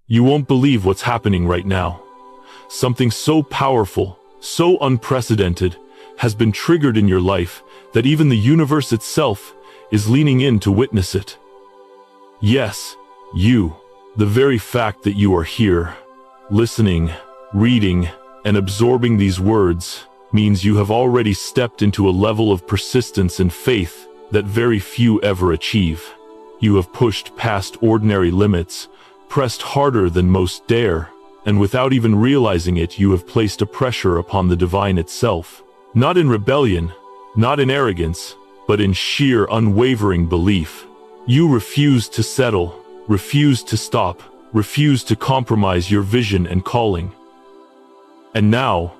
You won't believe what's happening right now. Something so powerful, so unprecedented, has been triggered in your life that even the universe itself is leaning in to witness it. Yes, you, the very fact that you are here, listening, reading, and absorbing these words, means you have already stepped into a level of persistence and faith that very few ever achieve. You have pushed past ordinary limits, pressed harder than most dare, and without even realizing it, you have placed a pressure upon the divine itself. Not in rebellion, not in arrogance, but in sheer unwavering belief. You refuse to settle, refuse to stop, refuse to compromise your vision and calling. And now,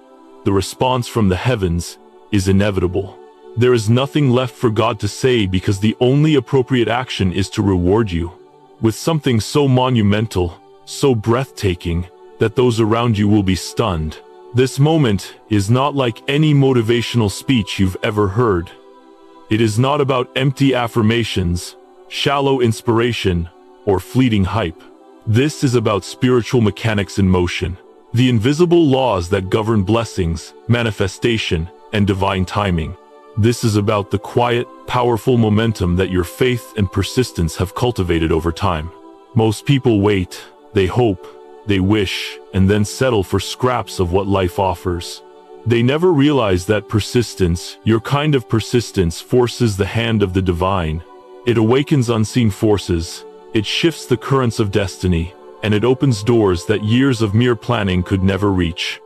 the response from the heavens is inevitable. There is nothing left for God to say, because the only appropriate action is to reward you with something so monumental, so breathtaking, that those around you will be stunned. This moment is not like any motivational speech you've ever heard. It is not about empty affirmations, shallow inspiration, or fleeting hype. This is about spiritual mechanics in motion, the invisible laws that govern blessings, manifestation, and divine timing. This is about the quiet, powerful momentum that your faith and persistence have cultivated over time. Most people wait, they hope, they wish, and then settle for scraps of what life offers. They never realize that persistence, your kind of persistence, forces the hand of the divine. It awakens unseen forces, it shifts the currents of destiny, and it opens doors that years of mere planning could never reach.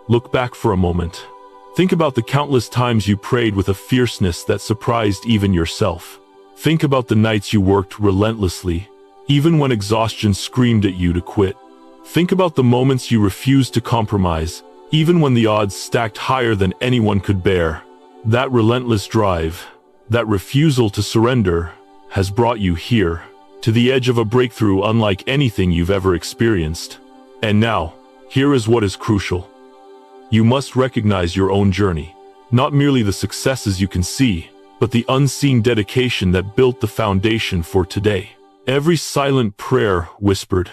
Look back for a moment. Think about the countless times you prayed with a fierceness that surprised even yourself. Think about the nights you worked relentlessly, even when exhaustion screamed at you to quit. Think about the moments you refused to compromise, even when the odds stacked higher than anyone could bear. That relentless drive, that refusal to surrender, has brought you here, to the edge of a breakthrough unlike anything you've ever experienced. And now, here is what is crucial. You must recognize your own journey, not merely the successes you can see, but the unseen dedication that built the foundation for today. Every silent prayer whispered,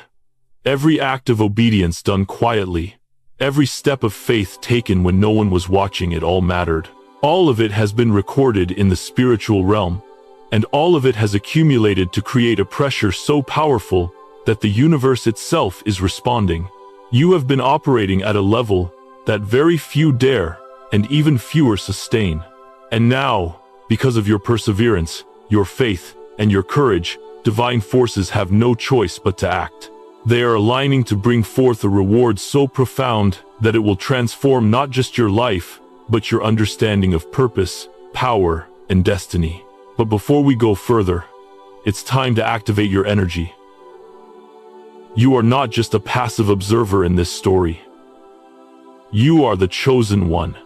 every act of obedience done quietly, every step of faith taken when no one was watching, it all mattered. All of it has been recorded in the spiritual realm, and all of it has accumulated to create a pressure so powerful that the universe itself is responding. You have been operating at a level that very few dare, and even fewer sustain. And now, because of your perseverance, your faith, and your courage, divine forces have no choice but to act. They are aligning to bring forth a reward so profound that it will transform not just your life, but your understanding of purpose, power, and destiny. But before we go further, it's time to activate your energy. You are not just a passive observer in this story. You are the chosen one,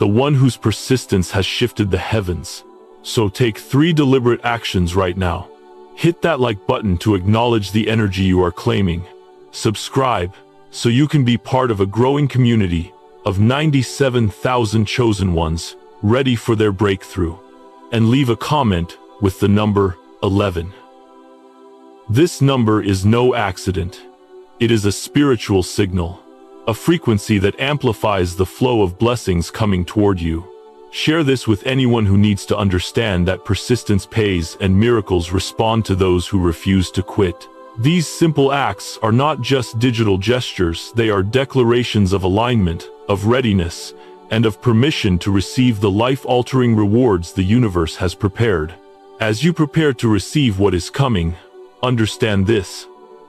the one whose persistence has shifted the heavens. So take 3 deliberate actions right now. Hit that like button to acknowledge the energy you are claiming. Subscribe so you can be part of a growing community of 97,000 chosen ones ready for their breakthrough. And leave a comment with the number 11. This number is no accident. It is a spiritual signal, a frequency that amplifies the flow of blessings coming toward you. Share this with anyone who needs to understand that persistence pays and miracles respond to those who refuse to quit. These simple acts are not just digital gestures, they are declarations of alignment, of readiness, and of permission to receive the life-altering rewards the universe has prepared. As you prepare to receive what is coming, understand this: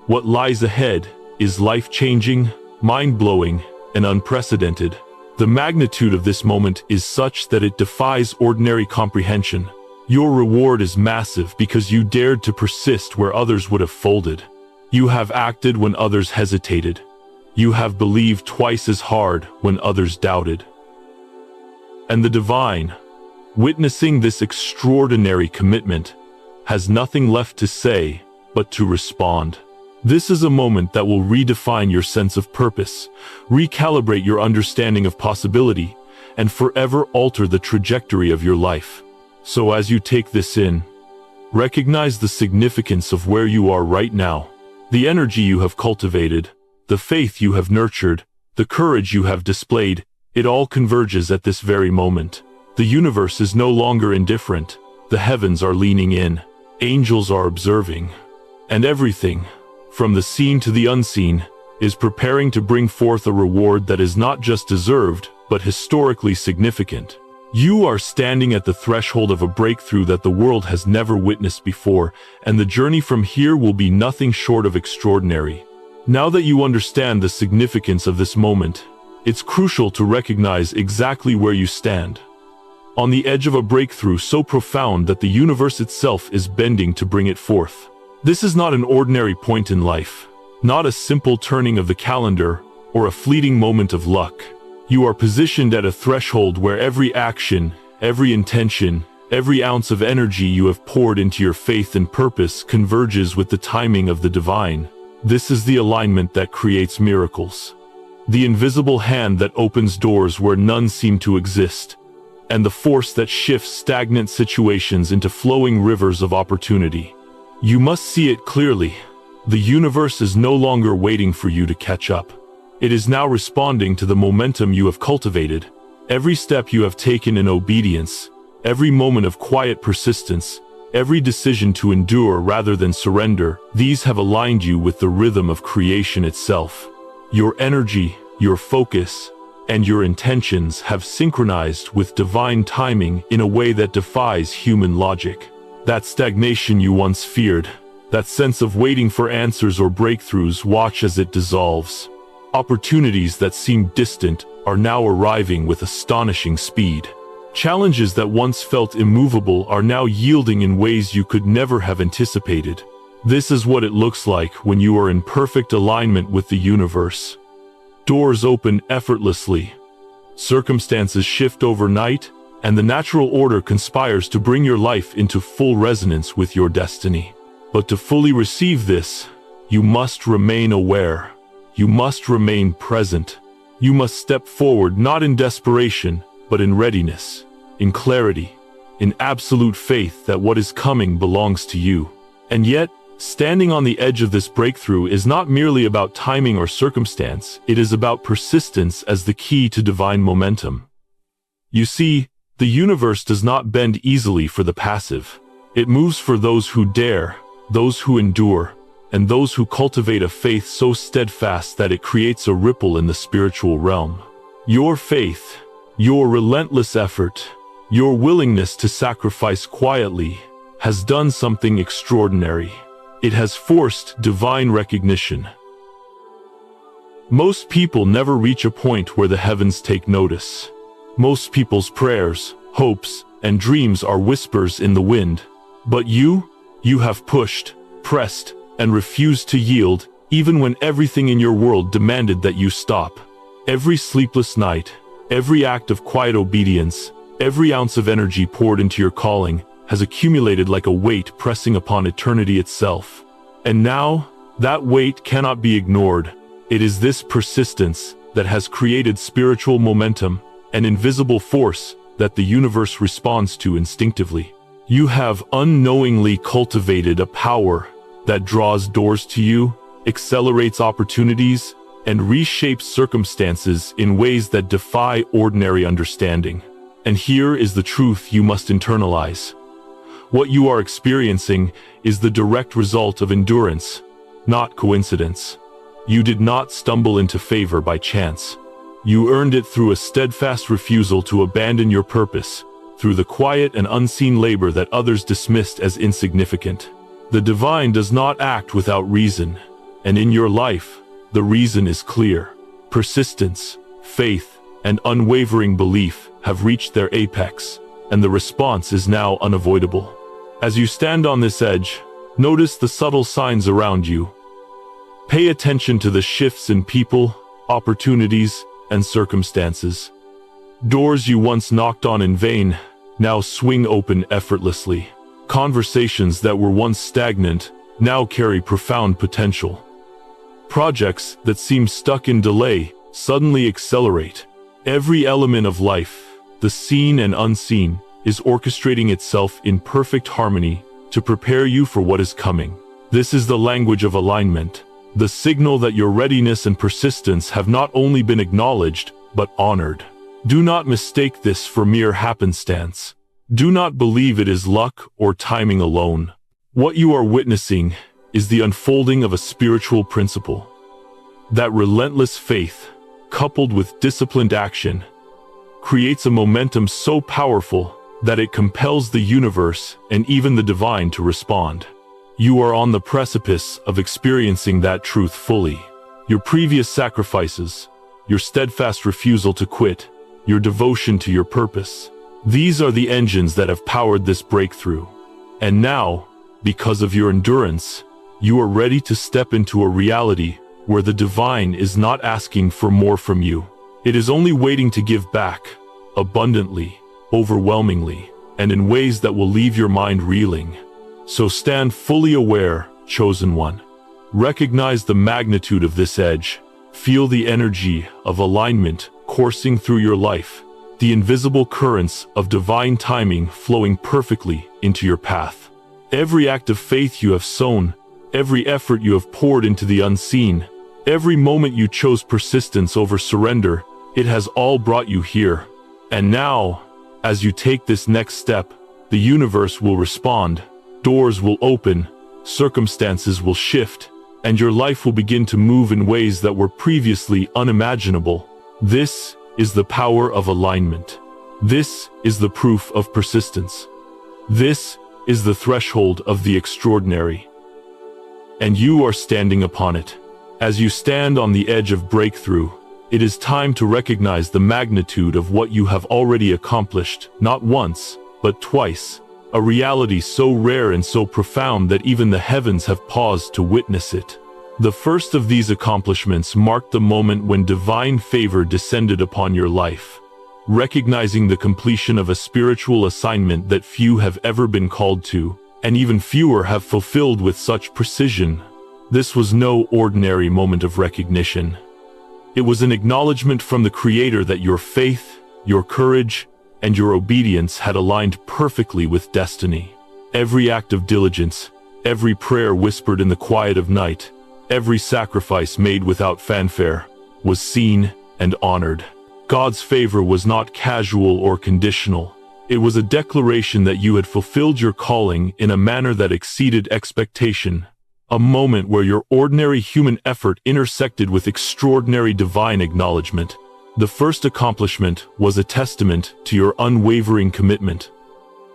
what lies ahead is life-changing, mind-blowing, and unprecedented. The magnitude of this moment is such that it defies ordinary comprehension. Your reward is massive because you dared to persist where others would have folded. You have acted when others hesitated. You have believed twice as hard when others doubted. And the divine, witnessing this extraordinary commitment, has nothing left to say but to respond. This is a moment that will redefine your sense of purpose, recalibrate your understanding of possibility, and forever alter the trajectory of your life. So as you take this in, recognize the significance of where you are right now. The energy you have cultivated, the faith you have nurtured, the courage you have displayed, it all converges at this very moment. The universe is no longer indifferent. The heavens are leaning in. Angels are observing. And everything, from the seen to the unseen, is preparing to bring forth a reward that is not just deserved, but historically significant. You are standing at the threshold of a breakthrough that the world has never witnessed before, and the journey from here will be nothing short of extraordinary. Now that you understand the significance of this moment, it's crucial to recognize exactly where you stand. On the edge of a breakthrough so profound that the universe itself is bending to bring it forth. This is not an ordinary point in life, not a simple turning of the calendar or a fleeting moment of luck. You are positioned at a threshold where every action, every intention, every ounce of energy you have poured into your faith and purpose converges with the timing of the divine. This is the alignment that creates miracles. The invisible hand that opens doors where none seem to exist, and the force that shifts stagnant situations into flowing rivers of opportunity. You must see it clearly. The universe is no longer waiting for you to catch up. It is now responding to the momentum you have cultivated. Every step you have taken in obedience, every moment of quiet persistence, every decision to endure rather than surrender, these have aligned you with the rhythm of creation itself. Your energy, your focus, and your intentions have synchronized with divine timing in a way that defies human logic. That stagnation you once feared, that sense of waiting for answers or breakthroughs, watch as it dissolves. Opportunities that seemed distant are now arriving with astonishing speed. Challenges that once felt immovable are now yielding in ways you could never have anticipated. This is what it looks like when you are in perfect alignment with the universe. Doors open effortlessly. Circumstances shift overnight, and the natural order conspires to bring your life into full resonance with your destiny. But to fully receive this, you must remain aware. You must remain present. You must step forward not in desperation, but in readiness, in clarity, in absolute faith that what is coming belongs to you. And yet, standing on the edge of this breakthrough is not merely about timing or circumstance, it is about persistence as the key to divine momentum. You see, the universe does not bend easily for the passive. It moves for those who dare, those who endure, and those who cultivate a faith so steadfast that it creates a ripple in the spiritual realm. Your faith, your relentless effort, your willingness to sacrifice quietly, has done something extraordinary. It has forced divine recognition. Most people never reach a point where the heavens take notice. Most people's prayers, hopes, and dreams are whispers in the wind. But you have pushed, pressed, and refused to yield, even when everything in your world demanded that you stop. Every sleepless night, every act of quiet obedience, every ounce of energy poured into your calling has accumulated like a weight pressing upon eternity itself. And now, that weight cannot be ignored. It is this persistence that has created spiritual momentum, an invisible force that the universe responds to instinctively. You have unknowingly cultivated a power that draws doors to you, accelerates opportunities, and reshapes circumstances in ways that defy ordinary understanding. And here is the truth you must internalize. What you are experiencing is the direct result of endurance, not coincidence. You did not stumble into favor by chance. You earned it through a steadfast refusal to abandon your purpose, through the quiet and unseen labor that others dismissed as insignificant. The divine does not act without reason, and in your life, the reason is clear. Persistence, faith, and unwavering belief have reached their apex, and the response is now unavoidable. As you stand on this edge, notice the subtle signs around you. Pay attention to the shifts in people, opportunities, and circumstances. Doors you once knocked on in vain now swing open effortlessly. Conversations that were once stagnant now carry profound potential. Projects that seemed stuck in delay suddenly accelerate. Every element of life, the seen and unseen, is orchestrating itself in perfect harmony to prepare you for what is coming. This is the language of alignment, the signal that your readiness and persistence have not only been acknowledged, but honored. Do not mistake this for mere happenstance. Do not believe it is luck or timing alone. What you are witnessing is the unfolding of a spiritual principle. That relentless faith, coupled with disciplined action, creates a momentum so powerful that it compels the universe and even the divine to respond. You are on the precipice of experiencing that truth fully. Your previous sacrifices, your steadfast refusal to quit, your devotion to your purpose, these are the engines that have powered this breakthrough. And now, because of your endurance, you are ready to step into a reality where the divine is not asking for more from you. It is only waiting to give back, abundantly, overwhelmingly, and in ways that will leave your mind reeling. So stand fully aware, chosen one. Recognize the magnitude of this edge. Feel the energy of alignment coursing through your life, the invisible currents of divine timing flowing perfectly into your path. Every act of faith you have sown, every effort you have poured into the unseen, every moment you chose persistence over surrender, it has all brought you here. And now, as you take this next step, the universe will respond, doors will open, circumstances will shift, and your life will begin to move in ways that were previously unimaginable. This is the power of alignment. This is the proof of persistence. This is the threshold of the extraordinary. And you are standing upon it. As you stand on the edge of breakthrough, it is time to recognize the magnitude of what you have already accomplished, not once, but twice, a reality so rare and so profound that even the heavens have paused to witness it. The first of these accomplishments marked the moment when divine favor descended upon your life, recognizing the completion of a spiritual assignment that few have ever been called to, and even fewer have fulfilled with such precision. This was no ordinary moment of recognition. It was an acknowledgement from the Creator that your faith, your courage, and your obedience had aligned perfectly with destiny. Every act of diligence, every prayer whispered in the quiet of night, every sacrifice made without fanfare, was seen and honored. God's favor was not casual or conditional. It was a declaration that you had fulfilled your calling in a manner that exceeded expectation. A moment where your ordinary human effort intersected with extraordinary divine acknowledgement. The first accomplishment was a testament to your unwavering commitment.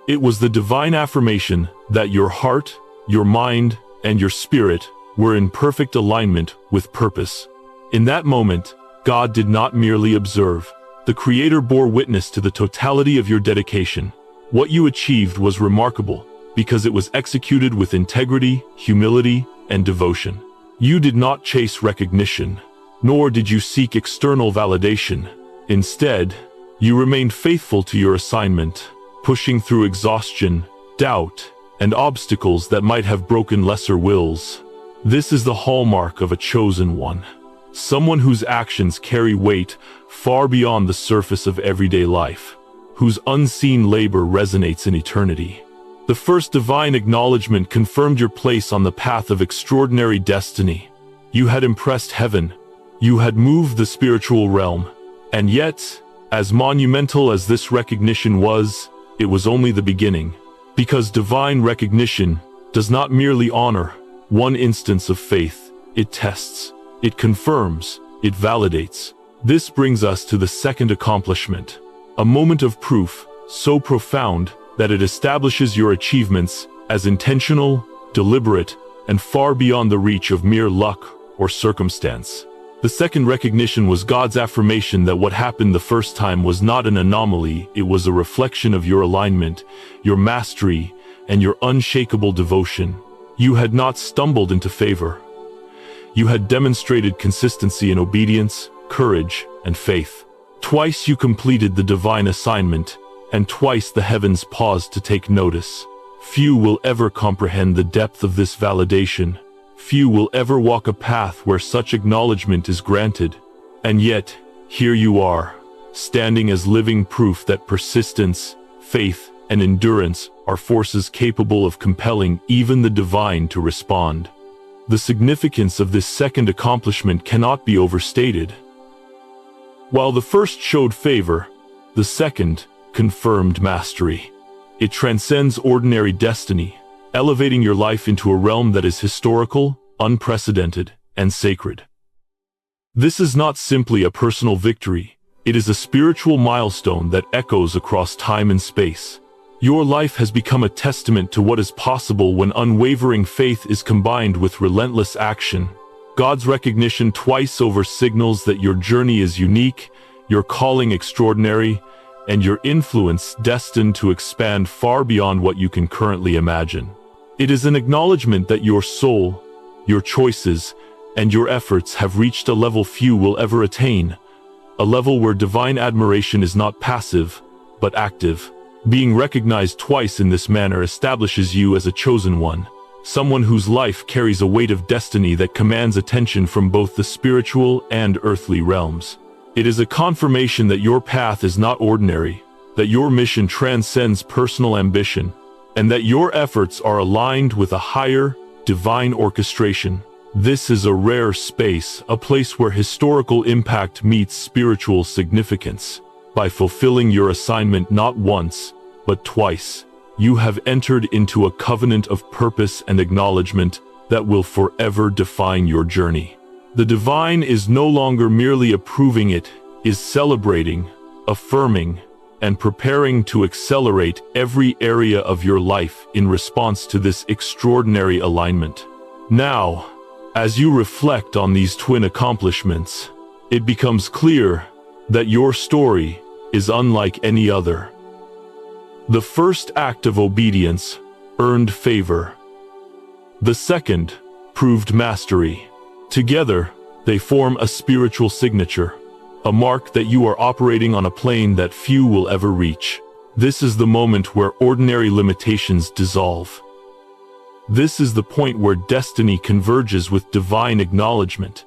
It was the divine affirmation that your heart, your mind, and your spirit were in perfect alignment with purpose. In that moment, God did not merely observe. The Creator bore witness to the totality of your dedication. What you achieved was remarkable, because it was executed with integrity, humility, and devotion. You did not chase recognition, nor did you seek external validation. Instead, you remained faithful to your assignment, pushing through exhaustion, doubt, and obstacles that might have broken lesser wills. This is the hallmark of a chosen one, someone whose actions carry weight far beyond the surface of everyday life, whose unseen labor resonates in eternity. The first divine acknowledgement confirmed your place on the path of extraordinary destiny. You had impressed heaven. You had moved the spiritual realm. And yet, as monumental as this recognition was, it was only the beginning. Because divine recognition does not merely honor one instance of faith, it tests, it confirms, it validates. This brings us to the second accomplishment, a moment of proof so profound that it establishes your achievements as intentional, deliberate, and far beyond the reach of mere luck or circumstance. The second recognition was God's affirmation that what happened the first time was not an anomaly, it was a reflection of your alignment, your mastery, and your unshakable devotion. You had not stumbled into favor. You had demonstrated consistency in obedience, courage, and faith. Twice you completed the divine assignment, and twice the heavens paused to take notice. Few will ever comprehend the depth of this validation. Few will ever walk a path where such acknowledgement is granted. And yet, here you are, standing as living proof that persistence, faith, and endurance are forces capable of compelling even the divine to respond. The significance of this second accomplishment cannot be overstated. While the first showed favor, the second confirmed mastery. It transcends ordinary destiny, elevating your life into a realm that is historical, unprecedented, and sacred. This is not simply a personal victory, it is a spiritual milestone that echoes across time and space. Your life has become a testament to what is possible when unwavering faith is combined with relentless action. God's recognition twice over signals that your journey is unique, your calling extraordinary, and your influence destined to expand far beyond what you can currently imagine. It is an acknowledgement that your soul, your choices, and your efforts have reached a level few will ever attain, a level where divine admiration is not passive, but active. Being recognized twice in this manner establishes you as a chosen one, someone whose life carries a weight of destiny that commands attention from both the spiritual and earthly realms. It is a confirmation that your path is not ordinary, that your mission transcends personal ambition, and that your efforts are aligned with a higher, divine orchestration. This is a rare space, a place where historical impact meets spiritual significance. By fulfilling your assignment not once, but twice, you have entered into a covenant of purpose and acknowledgement that will forever define your journey. The divine is no longer merely approving it, is celebrating, affirming, and preparing to accelerate every area of your life in response to this extraordinary alignment. Now, as you reflect on these twin accomplishments, it becomes clear that your story is unlike any other. The first act of obedience earned favor. The second proved mastery. Together, they form a spiritual signature, a mark that you are operating on a plane that few will ever reach. This is the moment where ordinary limitations dissolve. This is the point where destiny converges with divine acknowledgement,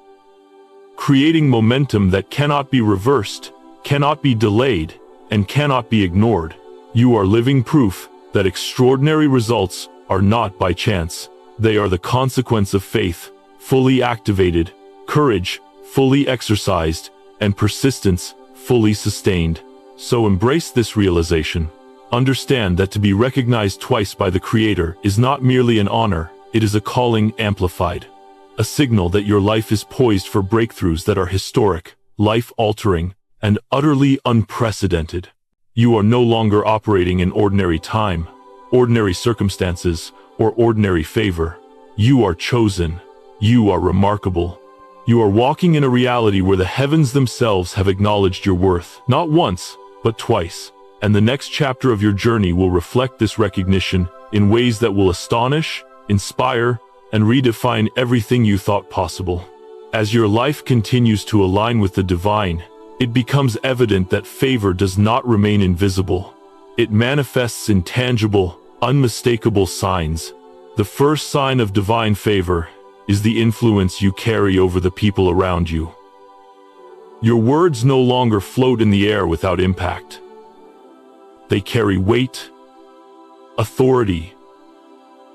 creating momentum that cannot be reversed, cannot be delayed, and cannot be ignored. You are living proof that extraordinary results are not by chance. They are the consequence of faith, fully activated, courage, fully exercised, and persistence, fully sustained. So embrace this realization. Understand that to be recognized twice by the Creator is not merely an honor, it is a calling amplified. A signal that your life is poised for breakthroughs that are historic, life-altering, and utterly unprecedented. You are no longer operating in ordinary time, ordinary circumstances, or ordinary favor. You are chosen. You are remarkable. You are walking in a reality where the heavens themselves have acknowledged your worth, not once, but twice. And the next chapter of your journey will reflect this recognition in ways that will astonish, inspire, and redefine everything you thought possible. As your life continues to align with the divine, it becomes evident that favor does not remain invisible. It manifests in tangible, unmistakable signs. The first sign of divine favor is the influence you carry over the people around you. Your words no longer float in the air without impact. They carry weight, authority,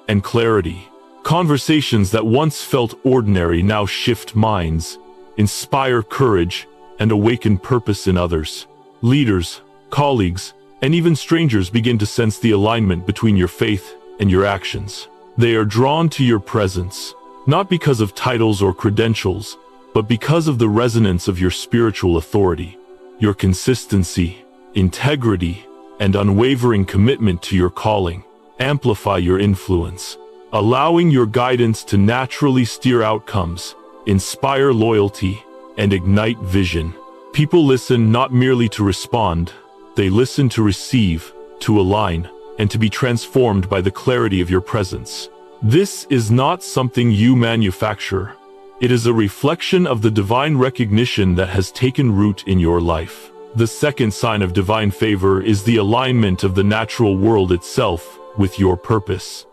and clarity. Conversations that once felt ordinary now shift minds, inspire courage, and awaken purpose in others. Leaders, colleagues, and even strangers begin to sense the alignment between your faith and your actions. They are drawn to your presence, not because of titles or credentials, but because of the resonance of your spiritual authority. Your consistency, integrity, and unwavering commitment to your calling amplify your influence, allowing your guidance to naturally steer outcomes, inspire loyalty, and ignite vision. People listen not merely to respond, they listen to receive, to align, and to be transformed by the clarity of your presence. This is not something you manufacture. It is a reflection of the divine recognition that has taken root in your life. The second sign of divine favor is the alignment of the natural world itself with your purpose.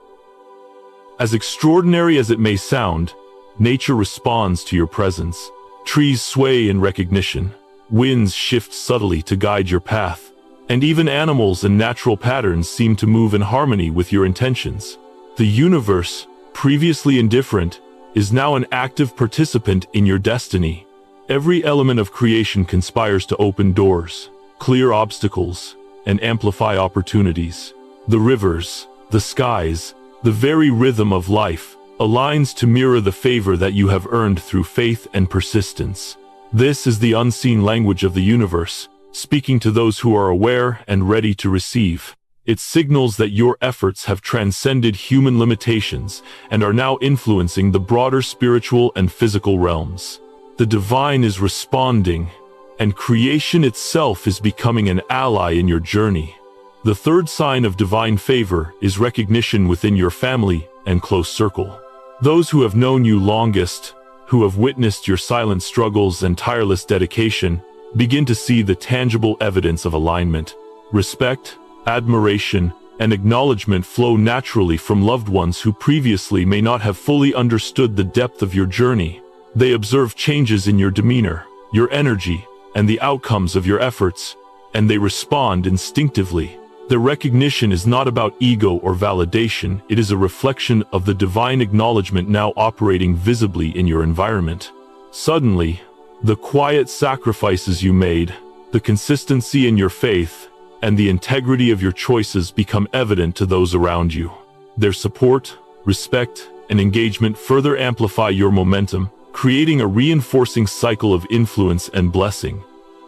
As extraordinary as it may sound, nature responds to your presence. Trees sway in recognition, winds shift subtly to guide your path, And even animals and natural patterns seem to move in harmony with your intentions. The universe, previously indifferent, is now an active participant in your destiny. Every element of creation conspires to open doors, clear obstacles, and amplify opportunities. The rivers, the skies, the very rhythm of life, aligns to mirror the favor that you have earned through faith and persistence. This is the unseen language of the universe, speaking to those who are aware and ready to receive. It signals that your efforts have transcended human limitations and are now influencing the broader spiritual and physical realms. The divine is responding, and creation itself is becoming an ally in your journey. The third sign of divine favor is recognition within your family and close circle. Those who have known you longest, who have witnessed your silent struggles and tireless dedication, begin to see the tangible evidence of alignment. Respect, admiration, and acknowledgement flow naturally from loved ones who previously may not have fully understood the depth of your journey. They observe changes in your demeanor, your energy, and the outcomes of your efforts, and they respond instinctively. Their recognition is not about ego or validation, it is a reflection of the divine acknowledgement now operating visibly in your environment. Suddenly, the quiet sacrifices you made, the consistency in your faith, and the integrity of your choices become evident to those around you. Their support, respect, and engagement further amplify your momentum, creating a reinforcing cycle of influence and blessing.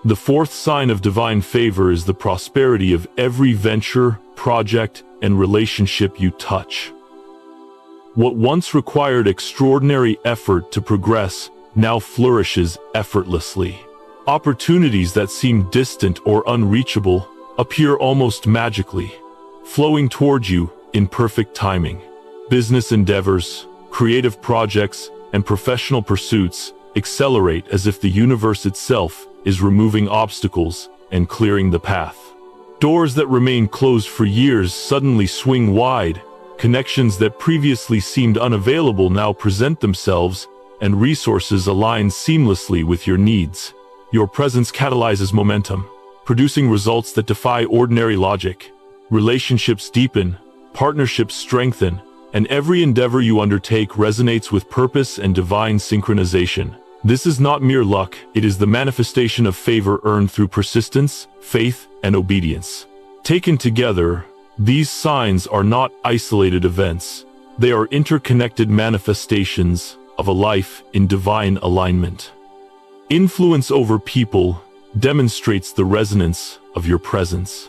The fourth sign of divine favor is the prosperity of every venture, project, and relationship you touch. What once required extraordinary effort to progress now flourishes effortlessly. Opportunities that seemed distant or unreachable appear almost magically, flowing toward you in perfect timing. Business endeavors, creative projects, and professional pursuits accelerate as if the universe itself is removing obstacles and clearing the path. Doors that remained closed for years suddenly swing wide, connections that previously seemed unavailable now present themselves, and resources align seamlessly with your needs. Your presence catalyzes momentum, producing results that defy ordinary logic. Relationships deepen, partnerships strengthen, and every endeavor you undertake resonates with purpose and divine synchronization. This is not mere luck, it is the manifestation of favor earned through persistence, faith, and obedience. Taken together, these signs are not isolated events. They are interconnected manifestations of a life in divine alignment. Influence over people demonstrates the resonance of your presence.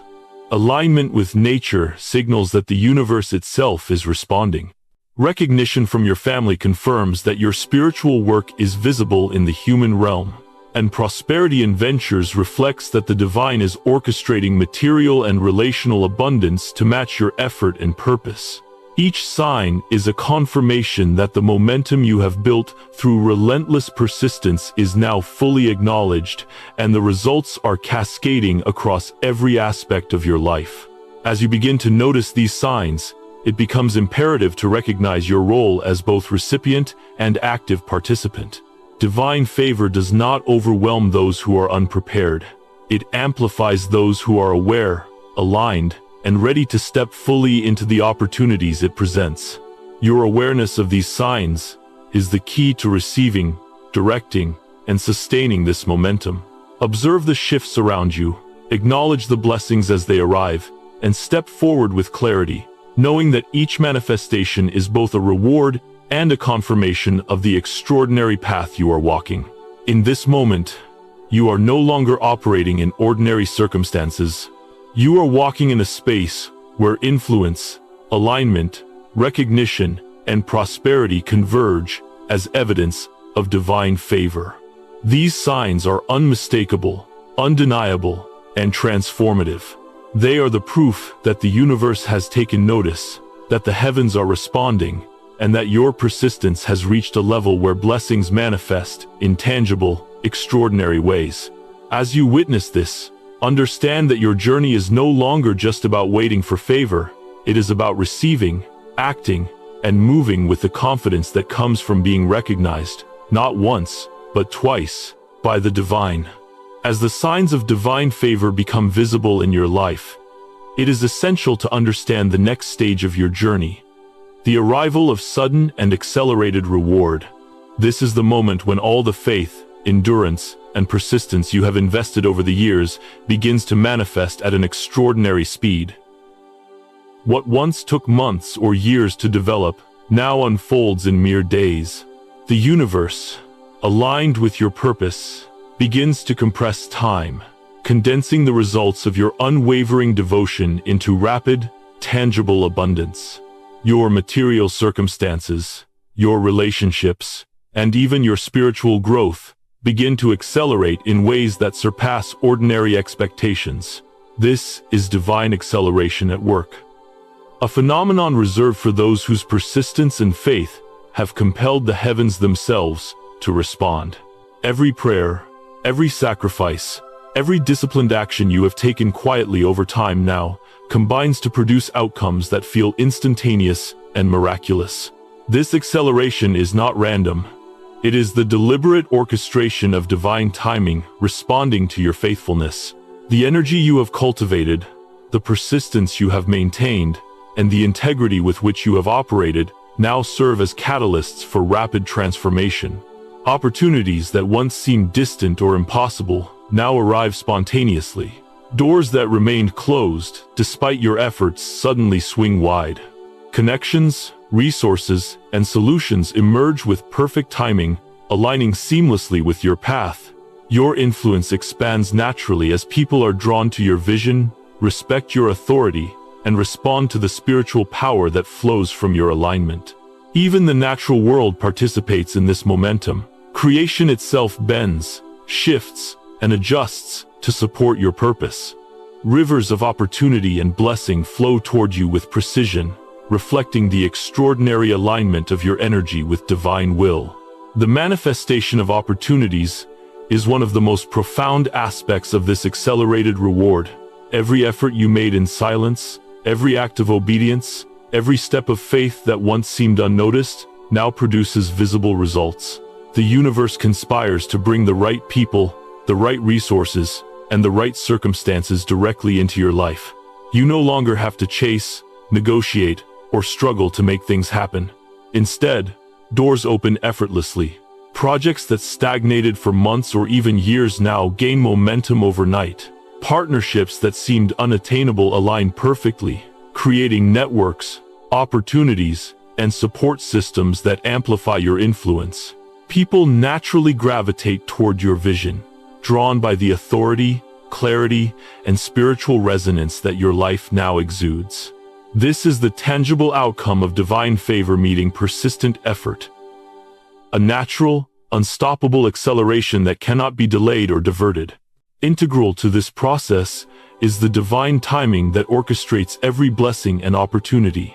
Alignment with nature signals that the universe itself is responding. Recognition from your family confirms that your spiritual work is visible in the human realm. And prosperity in ventures reflects that the divine is orchestrating material and relational abundance to match your effort and purpose. Each sign is a confirmation that the momentum you have built through relentless persistence is now fully acknowledged, and the results are cascading across every aspect of your life. As you begin to notice these signs, it becomes imperative to recognize your role as both recipient and active participant. Divine favor does not overwhelm those who are unprepared. It amplifies those who are aware, aligned, and ready to step fully into the opportunities it presents. Your awareness of these signs is the key to receiving, directing, and sustaining this momentum. Observe the shifts around you, acknowledge the blessings as they arrive, and step forward with clarity, knowing that each manifestation is both a reward and a confirmation of the extraordinary path you are walking. In this moment, you are no longer operating in ordinary circumstances. You are walking in a space where influence, alignment, recognition, and prosperity converge as evidence of divine favor. These signs are unmistakable, undeniable, and transformative. They are the proof that the universe has taken notice, that the heavens are responding, and that your persistence has reached a level where blessings manifest in tangible, extraordinary ways. As you witness this, understand that your journey is no longer just about waiting for favor. It is about receiving, acting, and moving with the confidence that comes from being recognized, not once, but twice, by the divine. As the signs of divine favor become visible in your life, it is essential to understand the next stage of your journey, the arrival of sudden and accelerated reward. This is the moment when all the faith, endurance, and persistence you have invested over the years begins to manifest at an extraordinary speed. What once took months or years to develop now unfolds in mere days. The universe, aligned with your purpose, begins to compress time, condensing the results of your unwavering devotion into rapid, tangible abundance. Your material circumstances, your relationships, and even your spiritual growth begin to accelerate in ways that surpass ordinary expectations. This is divine acceleration at work, a phenomenon reserved for those whose persistence and faith have compelled the heavens themselves to respond. Every prayer, every sacrifice, every disciplined action you have taken quietly over time now combines to produce outcomes that feel instantaneous and miraculous. This acceleration is not random. It is the deliberate orchestration of divine timing responding to your faithfulness. The energy you have cultivated, the persistence you have maintained, and the integrity with which you have operated now serve as catalysts for rapid transformation. Opportunities that once seemed distant or impossible now arrive spontaneously. Doors that remained closed despite your efforts suddenly swing wide. Connections, resources, and solutions emerge with perfect timing, aligning seamlessly with your path. Your influence expands naturally as people are drawn to your vision, respect your authority, and respond to the spiritual power that flows from your alignment. Even the natural world participates in this momentum. Creation itself bends, shifts, and adjusts to support your purpose. Rivers of opportunity and blessing flow toward you with precision, reflecting the extraordinary alignment of your energy with divine will. The manifestation of opportunities is one of the most profound aspects of this accelerated reward. Every effort you made in silence, every act of obedience, every step of faith that once seemed unnoticed, now produces visible results. The universe conspires to bring the right people, the right resources, and the right circumstances directly into your life. You no longer have to chase, negotiate, or struggle to make things happen. Instead, doors open effortlessly. Projects that stagnated for months or even years now gain momentum overnight. Partnerships that seemed unattainable align perfectly, creating networks, opportunities, and support systems that amplify your influence. People naturally gravitate toward your vision, drawn by the authority, clarity, and spiritual resonance that your life now exudes. This is the tangible outcome of divine favor meeting persistent effort. A natural, unstoppable acceleration that cannot be delayed or diverted. Integral to this process is the divine timing that orchestrates every blessing and opportunity.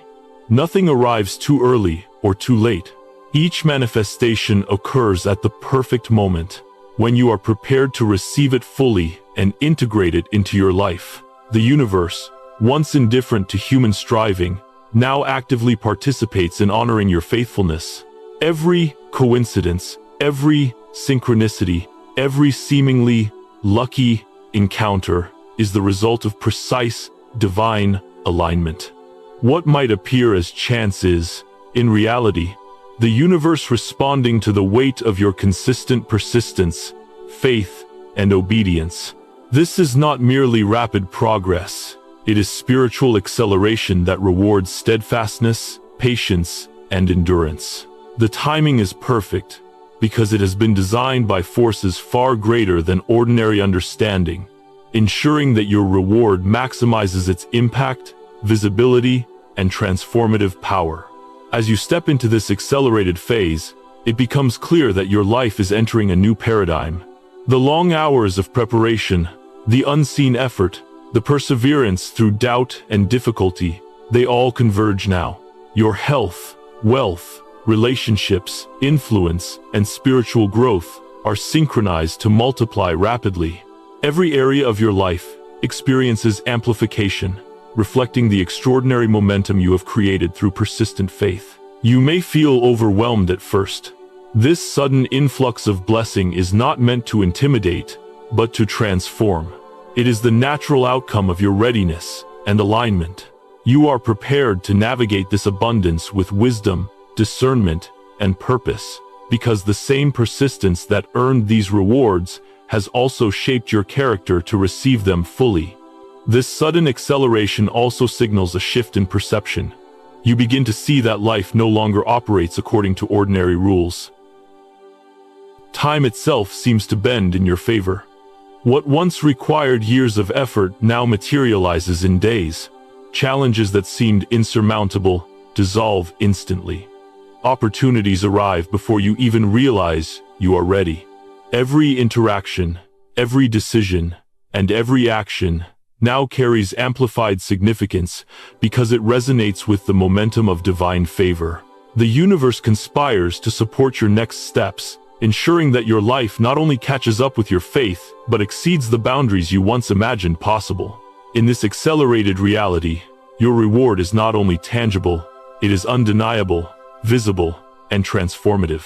Nothing arrives too early or too late. Each manifestation occurs at the perfect moment, when you are prepared to receive it fully and integrate it into your life. The universe, once indifferent to human striving, now actively participates in honoring your faithfulness. Every coincidence, every synchronicity, every seemingly lucky encounter is the result of precise, divine alignment. What might appear as chance is, in reality, the universe responding to the weight of your consistent persistence, faith, and obedience. This is not merely rapid progress. It is spiritual acceleration that rewards steadfastness, patience, and endurance. The timing is perfect because it has been designed by forces far greater than ordinary understanding, ensuring that your reward maximizes its impact, visibility, and transformative power. As you step into this accelerated phase, it becomes clear that your life is entering a new paradigm. The long hours of preparation, the unseen effort, the perseverance through doubt and difficulty, they all converge now. Your health, wealth, relationships, influence, and spiritual growth are synchronized to multiply rapidly. Every area of your life experiences amplification, reflecting the extraordinary momentum you have created through persistent faith. You may feel overwhelmed at first. This sudden influx of blessing is not meant to intimidate, but to transform. It is the natural outcome of your readiness and alignment. You are prepared to navigate this abundance with wisdom, discernment, and purpose, because the same persistence that earned these rewards has also shaped your character to receive them fully. This sudden acceleration also signals a shift in perception. You begin to see that life no longer operates according to ordinary rules. Time itself seems to bend in your favor. What once required years of effort now materializes in days. Challenges that seemed insurmountable dissolve instantly. Opportunities arrive before you even realize you are ready. Every interaction, every decision, and every action now carries amplified significance because it resonates with the momentum of divine favor. The universe conspires to support your next steps, ensuring that your life not only catches up with your faith, but exceeds the boundaries you once imagined possible. In this accelerated reality, your reward is not only tangible, it is undeniable, visible, and transformative.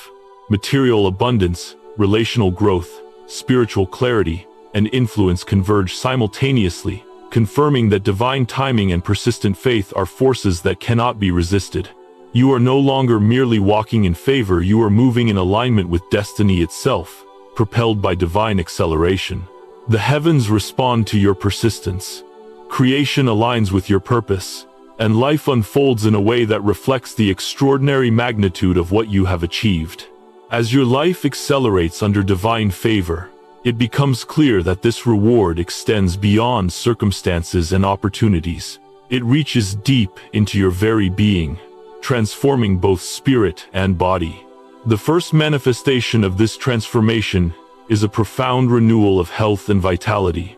Material abundance, relational growth, spiritual clarity, and influence converge simultaneously, confirming that divine timing and persistent faith are forces that cannot be resisted. You are no longer merely walking in favor, you are moving in alignment with destiny itself, propelled by divine acceleration. The heavens respond to your persistence. Creation aligns with your purpose, and life unfolds in a way that reflects the extraordinary magnitude of what you have achieved. As your life accelerates under divine favor, it becomes clear that this reward extends beyond circumstances and opportunities. It reaches deep into your very being, transforming both spirit and body. The first manifestation of this transformation is a profound renewal of health and vitality.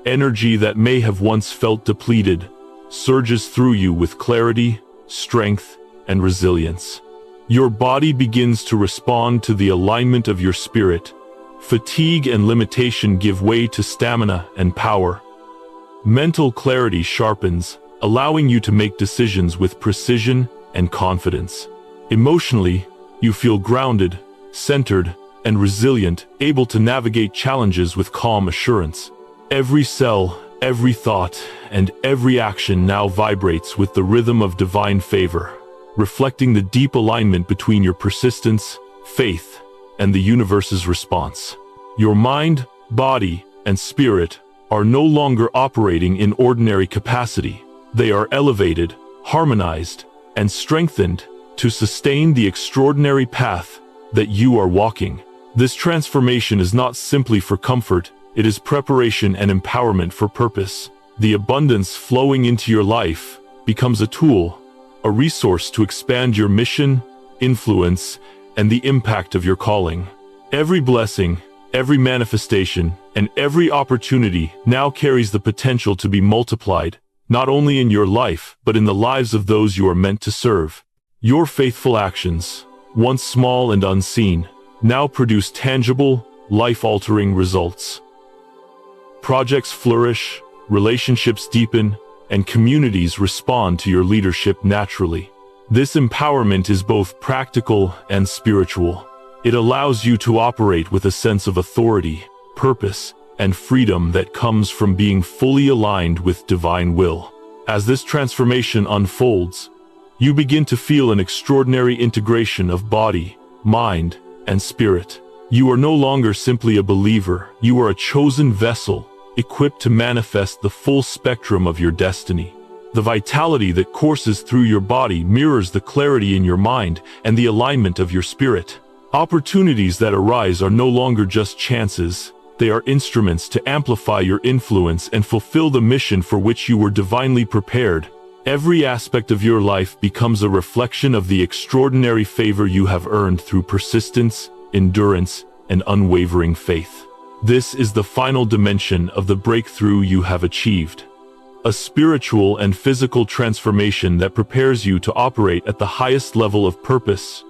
Energy that may have once felt depleted surges through you with clarity, strength, and resilience. Your body begins to respond to the alignment of your spirit. Fatigue and limitation give way to stamina and power. Mental clarity sharpens, allowing you to make decisions with precision and confidence. Emotionally, you feel grounded, centered, and resilient, able to navigate challenges with calm assurance. Every cell, every thought, and every action now vibrates with the rhythm of divine favor, reflecting the deep alignment between your persistence, faith, and the universe's response. Your mind, body, and spirit are no longer operating in ordinary capacity. They are elevated, harmonized, and strengthened to sustain the extraordinary path that you are walking. This transformation is not simply for comfort, it is preparation and empowerment for purpose. The abundance flowing into your life becomes a tool, a resource to expand your mission, influence, and the impact of your calling. Every blessing, every manifestation, and every opportunity now carries the potential to be multiplied, not only in your life, but in the lives of those you are meant to serve. Your faithful actions, once small and unseen, now produce tangible, life-altering results. Projects flourish, relationships deepen, and communities respond to your leadership naturally. This empowerment is both practical and spiritual. It allows you to operate with a sense of authority, purpose, and freedom that comes from being fully aligned with divine will. As this transformation unfolds, you begin to feel an extraordinary integration of body, mind, and spirit. You are no longer simply a believer, you are a chosen vessel, equipped to manifest the full spectrum of your destiny. The vitality that courses through your body mirrors the clarity in your mind and the alignment of your spirit. Opportunities that arise are no longer just chances, they are instruments to amplify your influence and fulfill the mission for which you were divinely prepared. Every aspect of your life becomes a reflection of the extraordinary favor you have earned through persistence, endurance, and unwavering faith. This is the final dimension of the breakthrough you have achieved. A spiritual and physical transformation that prepares you to operate at the highest level of purpose,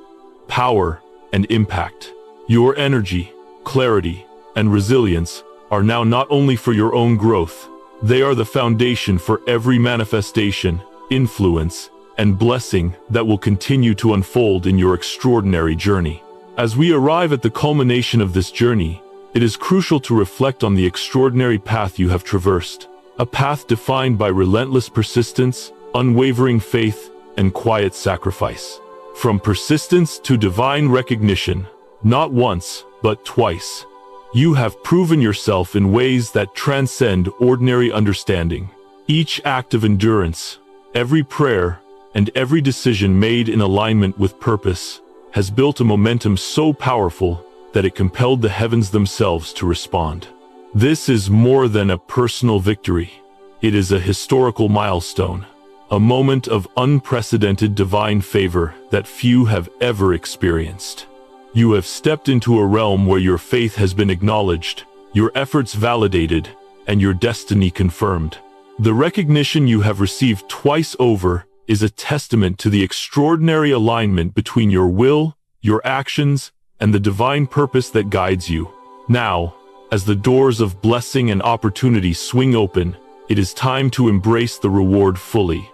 power, and impact. Your energy, clarity, and resilience are now not only for your own growth, they are the foundation for every manifestation, influence, and blessing that will continue to unfold in your extraordinary journey. As we arrive at the culmination of this journey, it is crucial to reflect on the extraordinary path you have traversed, a path defined by relentless persistence, unwavering faith, and quiet sacrifice. From persistence to divine recognition, not once, but twice, you have proven yourself in ways that transcend ordinary understanding. Each act of endurance, every prayer, and every decision made in alignment with purpose has built a momentum so powerful that it compelled the heavens themselves to respond. This is more than a personal victory. It is a historical milestone, a moment of unprecedented divine favor that few have ever experienced. You have stepped into a realm where your faith has been acknowledged, your efforts validated, and your destiny confirmed. The recognition you have received twice over is a testament to the extraordinary alignment between your will, your actions, and the divine purpose that guides you. Now, as the doors of blessing and opportunity swing open, it is time to embrace the reward fully.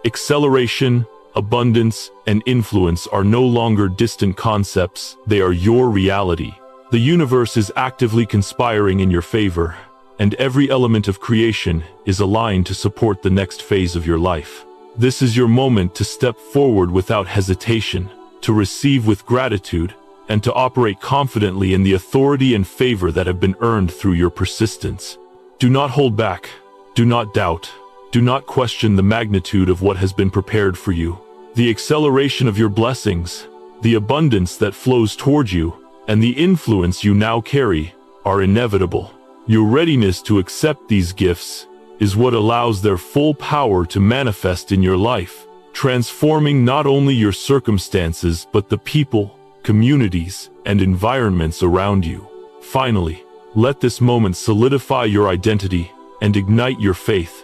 Acceleration, abundance, and influence are no longer distant concepts, they are your reality. The universe is actively conspiring in your favor, and every element of creation is aligned to support the next phase of your life. This is your moment to step forward without hesitation, to receive with gratitude, and to operate confidently in the authority and favor that have been earned through your persistence. Do not hold back. Do not doubt. Do not question the magnitude of what has been prepared for you. The acceleration of your blessings, the abundance that flows toward you, and the influence you now carry are inevitable. Your readiness to accept these gifts is what allows their full power to manifest in your life, transforming not only your circumstances but the people, communities, and environments around you. Finally, let this moment solidify your identity and ignite your faith.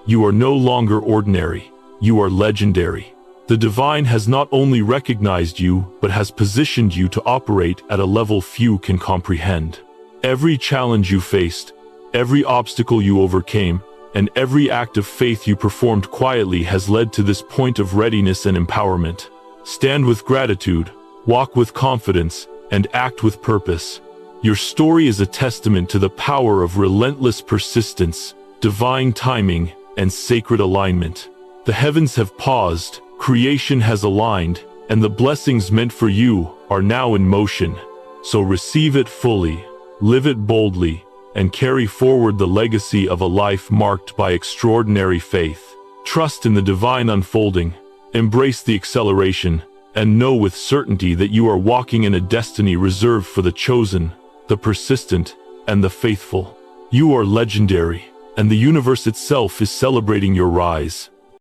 You are no longer ordinary, you are legendary. The divine has not only recognized you, but has positioned you to operate at a level few can comprehend. Every challenge you faced, every obstacle you overcame, and every act of faith you performed quietly has led to this point of readiness and empowerment. Stand with gratitude, walk with confidence, and act with purpose. Your story is a testament to the power of relentless persistence, divine timing, and sacred alignment. The heavens have paused, creation has aligned, and the blessings meant for you are now in motion. So receive it fully, live it boldly, and carry forward the legacy of a life marked by extraordinary faith. Trust in the divine unfolding, embrace the acceleration, and know with certainty that you are walking in a destiny reserved for the chosen, the persistent, and the faithful. You are legendary, and the universe itself is celebrating your rise.